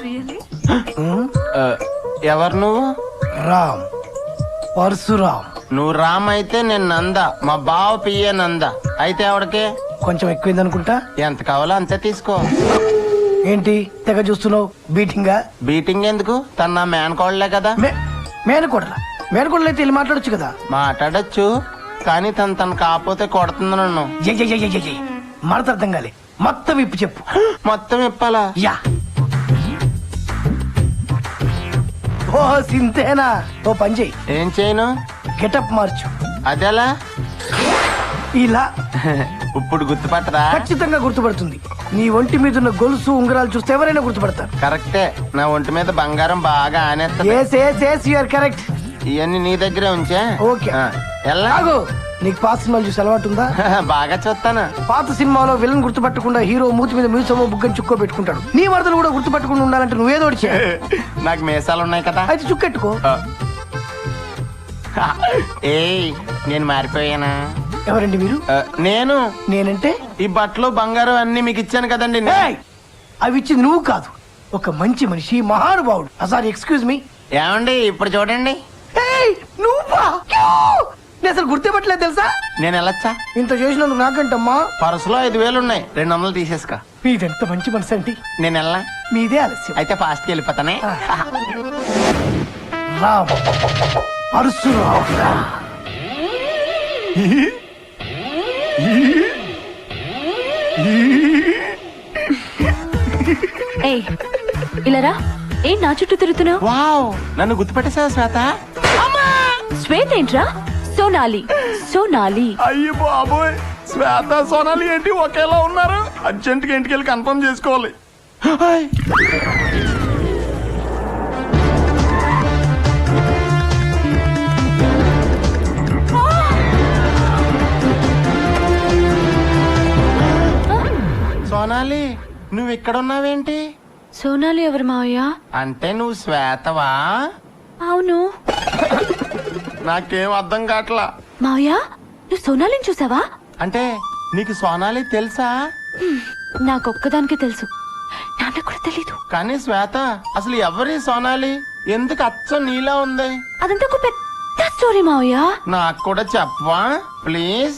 Really? ఎవరు నువ్వు? రామ్, పరశురామ్. నువ్వు రామ్ అయితే నేను నంద, మా బావ పియ్యే నంద. అయితే ఎవడికి? కొంచెం ఎక్కువైంది అనుకుంటా. ఎంత కావాలో అంతే తీసుకో. ఏంటి తెగ చూస్తున్నావు? బీటింగా? బీటింగ్ ఎందుకు? తన నా మేనకోడలే కదా. మేనకోడలా? మేనకోడలు అయితే వెళ్ళి మాట్లాడొచ్చు కదా. మాట్లాడచ్చు, కానీ తను కాకపోతే కొడుతుంది నన్ను. మడత అర్థం కాలే, మొత్తం ఇప్పు చెప్పు. మొత్తం ఇప్పాలా? యా. ఓ సింతేనా? ఓ పని చెయ్యి, ఏం చేయను? గెటప్ మార్చు. అదెలా? ఇలా. ఇప్పుడు గుర్తుపట్టదా? ఖచ్చితంగా గుర్తుపడుతుంది. నీ ఒంటి మీద ఉన్న గొలుసు ఉంగరాలు చూస్తే ఎవరైనా గుర్తుపడతారు. కరెక్టే, నా ఒంటి మీద బంగారం బాగా ఆనేస్తా. కరెక్ట్. ఇవన్నీ నీ దగ్గరే ఉంచా. ఓకే. ఎలా? నీకు పాత సినిమాలు చూసి అలవాటు ఉందా? బాగా చూస్తాను. పాత సినిమాలో విలన్ గుర్తుపట్టకుండా హీరో మూతి మీద మీసమో బుగ్గని చుక్కో పెట్టుకుంటాడు. నీ వరదలు కూడా గుర్తుపట్టకుండా ఉండాలంటే నువ్వేదో నాకు మీసాలు ఉన్నాయి కదా, అయితే చుక్కెట్టుకో. ఏయ్, నేను మారిపోయానా? ఎవరండి మీరు? నేనంటే ఈ బట్టలు బంగారం అన్ని మీకు ఇచ్చాను కదండి. అవి ఇచ్చింది నువ్వు కాదు, ఒక మంచి మనిషి, మహానుభావుడు. Sorry, excuse me. ఏమండి ఇప్పుడు చూడండి. నువ్వా? నేను అసలు గుర్తుపట్టలేదు తెలుసా. నేను వెళ్ళొచ్చా? ఇంత చేసినందుకు నాకంటమ్మా. పర్సులో 5,000 ఉన్నాయి, 200 తీసేసుకో. మీదెంత మంచి మనసు అండి. నేను వెళ్ళా? మీదే ఆలస్యం. అయితే ఫాస్ట్ కి వెళ్ళిపోతానే. రామ్, పరశురామ్. ఏయ్, ఇలా రా. ఏం నా చుట్టూ తిరుగుతున్నావు? వావ్, నన్ను గుర్తుపెట్టేసావా శ్వేత? శ్వేత ఏంట్రా? సోనాలి. సోనాలి. అయ్యో బాబోయ్, శ్వేత సోనాలి ఏంటి ఒకేలా ఉన్నారు? అర్జెంట్ గా ఇంటికి వెళ్ళి కన్ఫర్మ్ చేసుకోవాలి. సోనాలి, నువ్వు ఇక్కడ ఉన్నావేంటి? సోనాలి ఎవరు మావయ్య? అంటే నువ్వు శ్వేతవా? అవును. నాకేం అర్థం కావట్లా. మావయ్య, నువ్వు సోనాలిని చూసావా? అంటే నీకు సోనాలి తెలుసా? నాకొక్కదానికే తెలుసు, నాన్న కూడా తెలీదు. కానీ శ్వేత, అసలు ఎవరి సోనాలి? ఎందుకు అచ్చం నీలా ఉంది? అదంతా ఒక పెద్ద స్టోరీ మావయ్య. నాకు కూడా చెప్పవా ప్లీజ్?